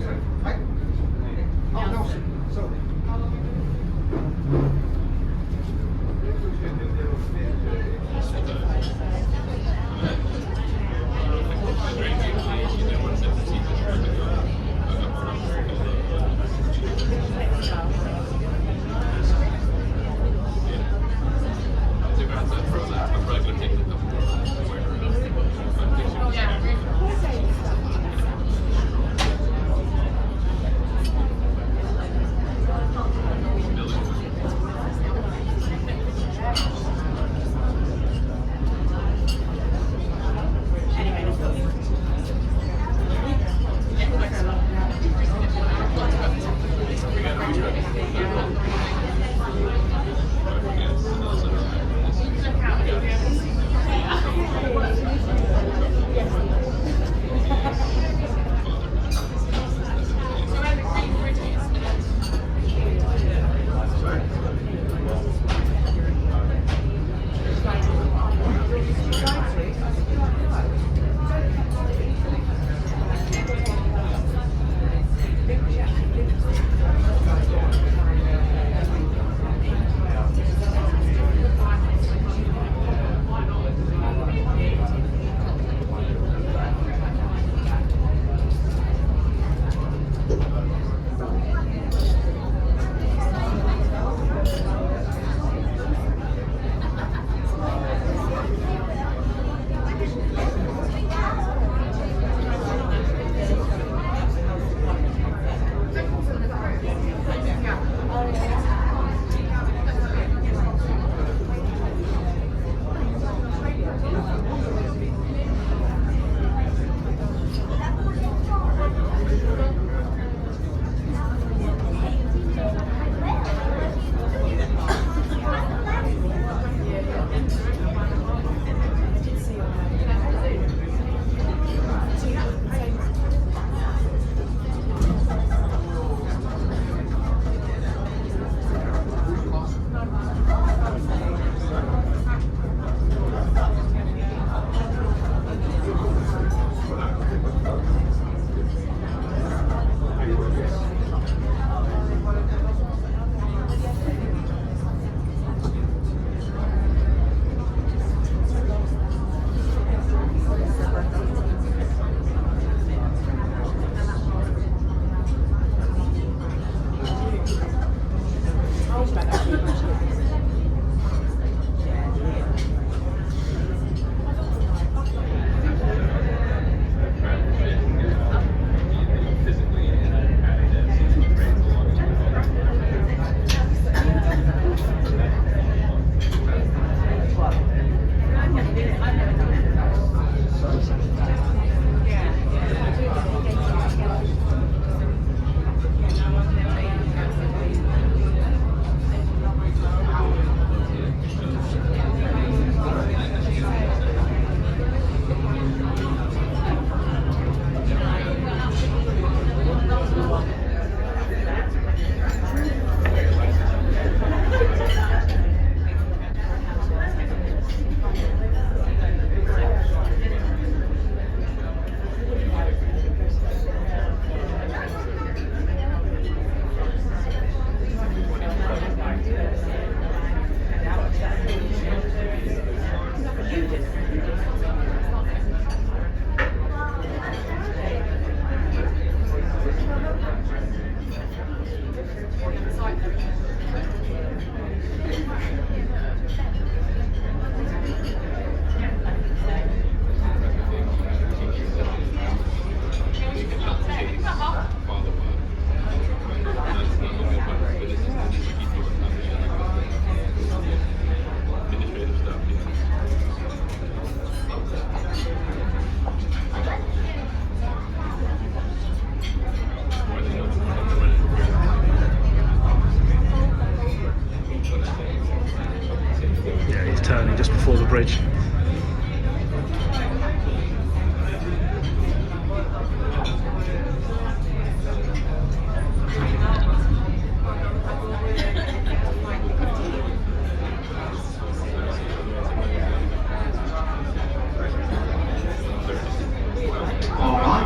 はい。あ、直し。そう。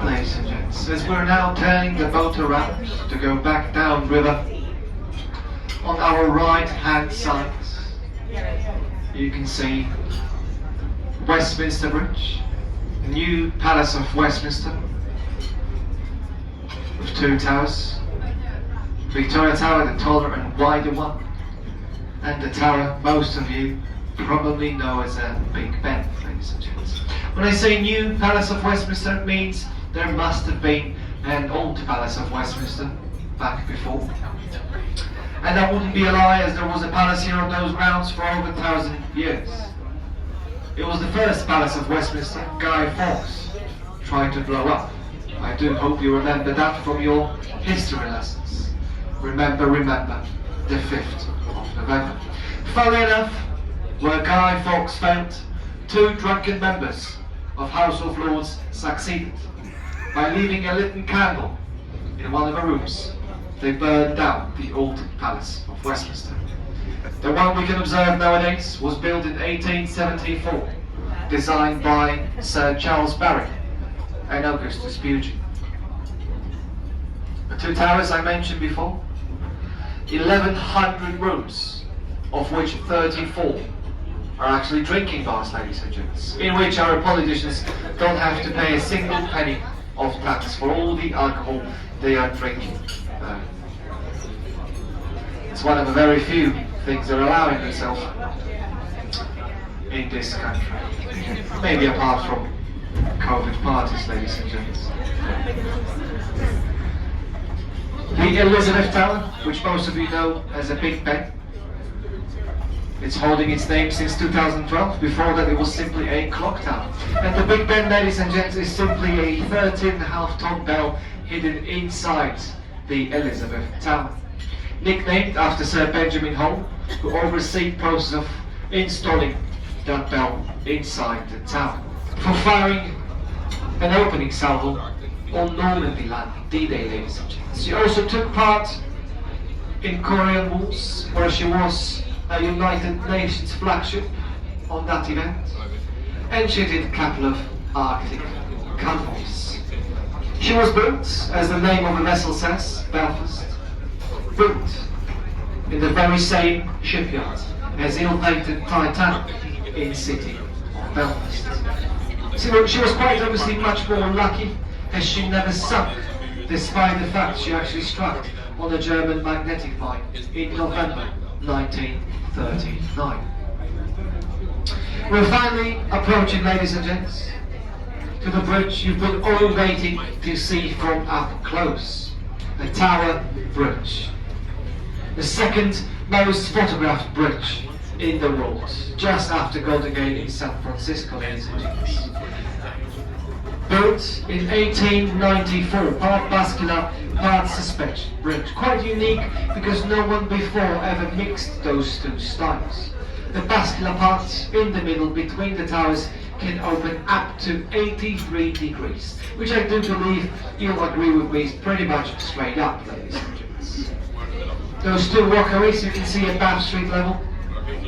up, ladies and gents, as we're now turning the boat around to go back down river. On our right hand side, you can see Westminster Bridge, the new Palace of Westminster, with two towers. Victoria Tower, the taller and wider one, and the tower most of you probably know as a Big Ben, ladies and gents. When I say new Palace of Westminster, it means there must have been an old Palace of Westminster back before. And that wouldn't be a lie, as there was a palace here on those grounds for over 1,000 years. It was the first Palace of Westminster Guy Fawkes tried to blow up. I do hope you remember that from your history lessons. Remember, the 5th of November. Funnily enough, where Guy Fawkes failed, 2 drunken members of House of Lords succeeded. By leaving a lit candle in one of the rooms, they burned down the old Palace of Westminster. The one we can observe nowadays was built in 1874, designed by Sir Charles Barry and Augustus Pugin. The 2 towers I mentioned before, 1,100 rooms, of which 34 are actually drinking bars, ladies and gents, in which our politicians don't have to pay a single penny of tax for all the alcohol they are drinking. It's one of the very few things they're allowing themselves in this country. Maybe apart from COVID parties, ladies and gents. The Elizabeth Tower, which most of you know as a Big Ben, it's holding its name since 2012. Before that it was simply a clock tower. And the Big Ben, ladies and gents, is simply a 13.5-ton bell hidden inside the Elizabeth Tower. Nicknamed after Sir Benjamin Hall, who oversaw the process of installing that bell inside the tower. For firing an opening salvo on Normandy landing, D-Day, ladies and gents. She also took part in Korean Wars, where she was a United Nations flagship on that event, and she did a couple of Arctic convoys. She was built, as the name of the vessel says, Belfast, built in the very same shipyard as ill-fated Titanic in city of Belfast. So she was quite obviously much more lucky, as she never sunk, despite the fact she actually struck on a German magnetic mine in November 1939. We're finally approaching, ladies and gents, to the bridge you've been all waiting to see from up close, the Tower Bridge. The second most photographed bridge in the world, just after Golden Gate in San Francisco, ladies and gents. Built in 1894, part bascular, part suspension bridge. Quite unique because no one before ever mixed those 2 styles. The bascular part in the middle between the towers can open up to 83 degrees, which I do believe you'll agree with me is pretty much straight up, ladies and gents. Those 2 walkways you can see at Bath Street level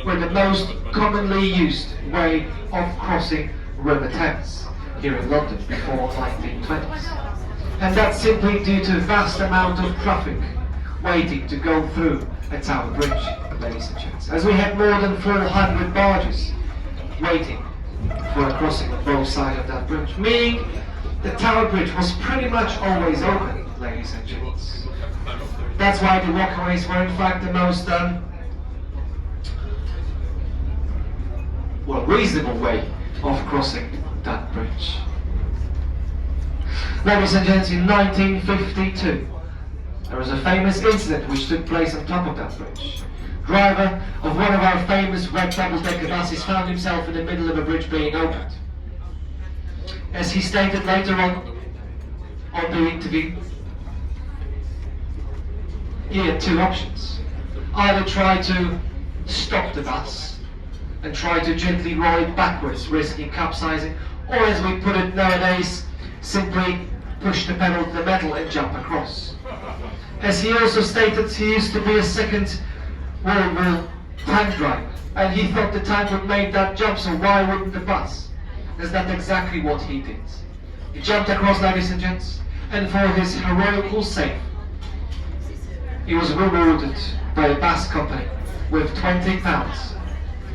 were the most commonly used way of crossing River Thames here in London before 1920s. And that's simply due to a vast amount of traffic waiting to go through a Tower Bridge, ladies and gents. As we had more than 400 barges waiting for a crossing on both sides of that bridge, meaning the Tower Bridge was pretty much always open, ladies and gents. That's why the walkways were in fact the most reasonable way of crossing that bridge. Ladies and gents, in 1952, there was a famous incident which took place on top of that bridge. Driver of one of our famous red double-decker buses found himself in the middle of a bridge being opened. As he stated later on the interview, he had 2 options. Either try to stop the bus and try to gently roll it backwards, risking capsizing, or as we put it nowadays, simply push the pedal to the metal and jump across. As he also stated, he used to be a Second World War tank driver, and he thought the tank would make that jump, so why wouldn't the bus? Is that exactly what he did? He jumped across, ladies and gents, and for his heroical save, he was rewarded by the Bass Company with £20,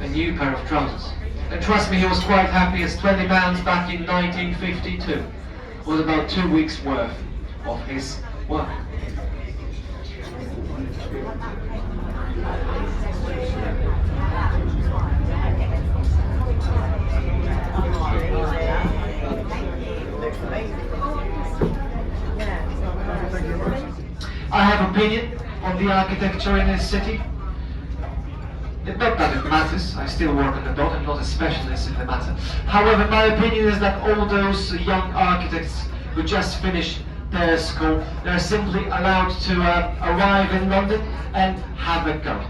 a new pair of trousers. And trust me, he was quite happy, as £20 back in 1952 was about 2 weeks' worth of his work. I have opinion on the architecture in this city. Not that it matters, I still work on the dot, I'm not a specialist in the matter. However, my opinion is that all those young architects who just finished their school, they're simply allowed to arrive in London and have a go.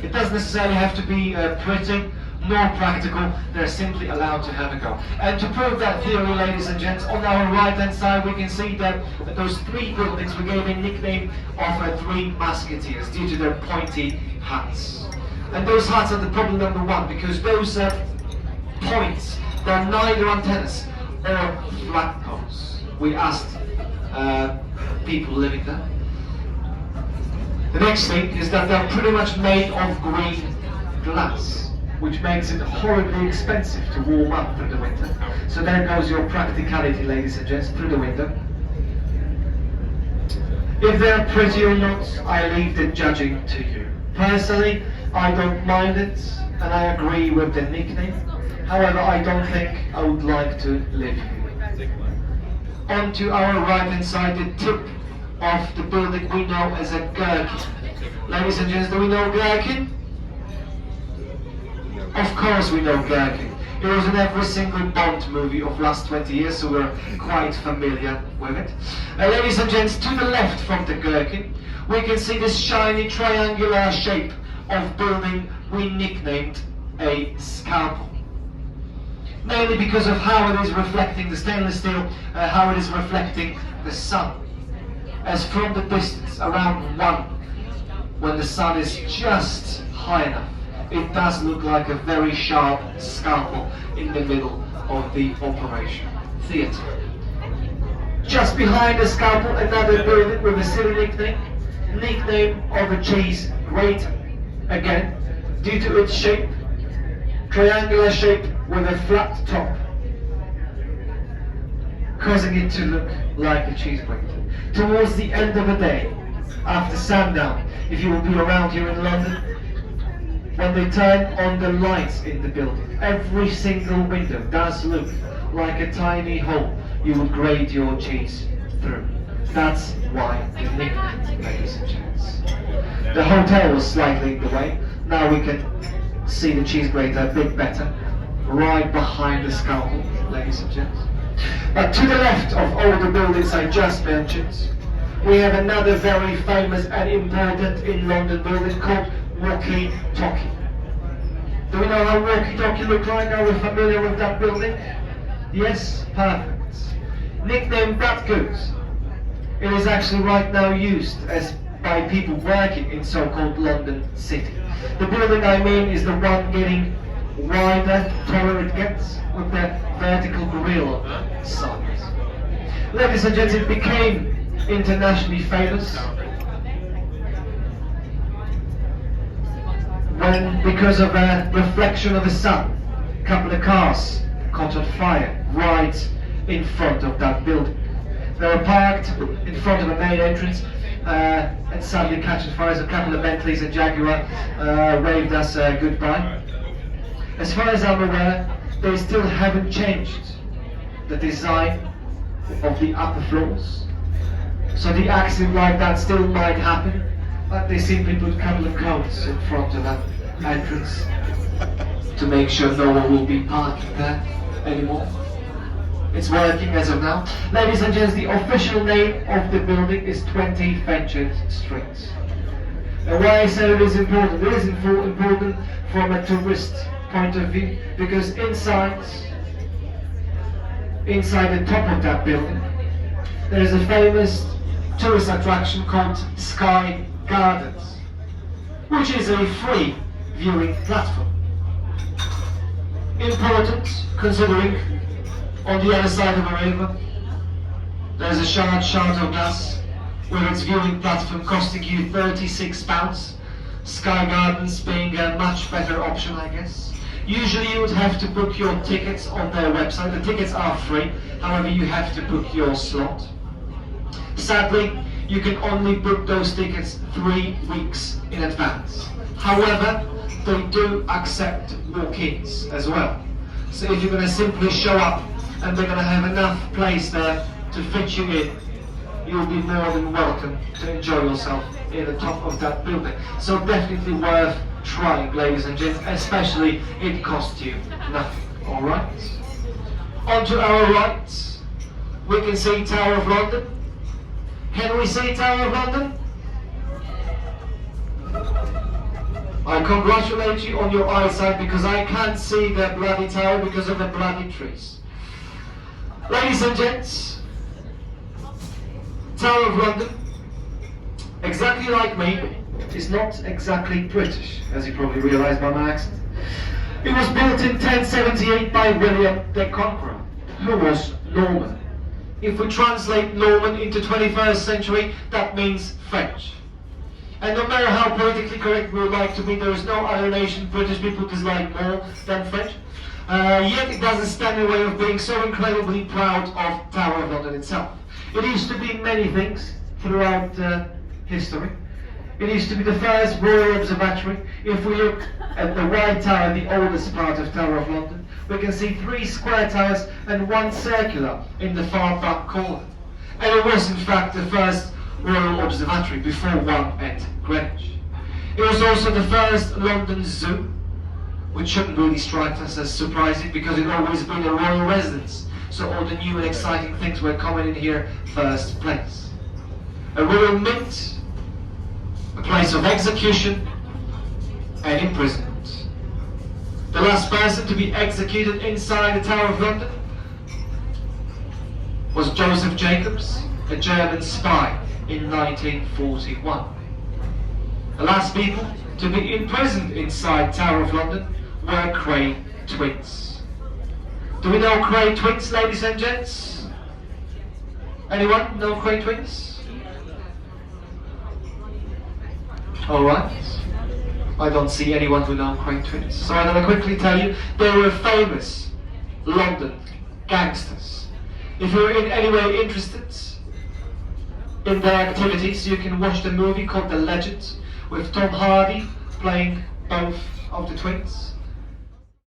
It doesn't necessarily have to be pretty nor practical, they're simply allowed to have a go. And to prove that theory, ladies and gents, on our right hand side we can see that those three buildings we gave a nickname of Three Musketeers due to their pointy hats. And those hats are the problem number one, because those points, they're neither antennas or flagpoles. We asked people living there. The next thing is that they're pretty much made of green glass, which makes it horribly expensive to warm up through the winter. So there goes your practicality, ladies and gents, through the window. If they're pretty or not, I leave the judging to you. Personally, I don't mind it, and I agree with the nickname. However, I don't think I would like to live here. On to our right hand side, the tip of the building we know as a gherkin. Ladies and gents, do we know gherkin? Of course we know gherkin. It was in every single Bond movie of last 20 years, so we're quite familiar with it. Ladies and gents, to the left from the gherkin, we can see this shiny triangular shape of building we nicknamed a scalpel. Mainly because of how it is reflecting the stainless steel, how it is reflecting the sun. As from the distance, around 1, when the sun is just high enough, it does look like a very sharp scalpel in the middle of the operation theatre. Just behind the scalpel, another building with a silly nickname of a cheese grater. Again, due to its shape, triangular shape with a flat top, causing it to look like a cheese grater. Towards the end of the day, after sundown, if you will be around here in London, when they turn on the lights in the building, every single window does look like a tiny hole you would grate your cheese through. That's why the nickname, ladies and gents. The hotel was slightly in the way. Now we can see the cheese grater a bit better, right behind the scalpel, ladies and gents. But to the left of all the buildings I just mentioned, we have another very famous and important in London building called Walkie Talkie. Do we know how Walkie Talkie look like? Are we familiar with that building? Yes? Perfect. Nicknamed That Goose. It is actually right now used as by people working in so-called London City. The building I mean is the one getting wider, taller it gets, with the vertical grille sides. Ladies and gents, it became internationally famous when, because of a reflection of the sun, a couple of cars caught on fire right in front of that building. They were parked in front of a main entrance and suddenly catching fire. A couple of Bentleys and Jaguar waved us goodbye. As far as I'm aware, they still haven't changed the design of the upper floors. So the accident like that still might happen, but they simply put a couple of cones in front of that entrance to make sure no one will be parking there anymore. It's working as of now. Ladies and gents, the official name of the building is 20 Fenchurch Street. And why I say it is important? It is important from a tourist point of view, because inside the top of that building, there is a famous tourist attraction called Sky Gardens, which is a free viewing platform. Important, considering On the other side of the river, there's a Shard Chateau Glass, with its viewing platform costing you £36. Sky Gardens being a much better option, I guess. Usually you would have to book your tickets on their website. The tickets are free, however you have to book your slot. Sadly, you can only book those tickets 3 weeks in advance. However, they do accept walk-ins as well. So if you're going to simply show up and they're going to have enough place there to fit you in, you'll be more than welcome to enjoy yourself in the top of that building. So definitely worth trying, ladies and gents, especially it costs you nothing. Alright? On to our right, we can see Tower of London. Can we see Tower of London? I congratulate you on your eyesight because I can't see the bloody tower because of the bloody trees. Ladies and gents, Tower of London, exactly like me, is not exactly British, as you probably realise by my accent. It was built in 1078 by William the Conqueror, who was Norman. If we translate Norman into 21st century, that means French. And no matter how politically correct we would like to be, there is no other nation British people dislike more than French. Yet it doesn't stand in the way of being so incredibly proud of Tower of London itself. It used to be many things throughout history. It used to be the first Royal Observatory. If we look at the White Tower, the oldest part of Tower of London, we can see 3 square towers and 1 circular in the far back corner. And it was in fact the first Royal Observatory before one at Greenwich. It was also the first London Zoo, which shouldn't really strike us as surprising because it had always been a royal residence. So all the new and exciting things were coming in here first place. A Royal Mint, a place of execution and imprisonment. The last person to be executed inside the Tower of London was Joseph Jacobs, a German spy, in 1941. The last people to be imprisoned inside Tower of London were Kray twins. Do we know Kray twins, ladies and gents? Anyone know Kray twins? Alright. I don't see anyone who knows Kray twins. So I'm going to quickly tell you, they were famous London gangsters. If you're in any way interested in their activities, you can watch the movie called The Legend with Tom Hardy playing both of the twins.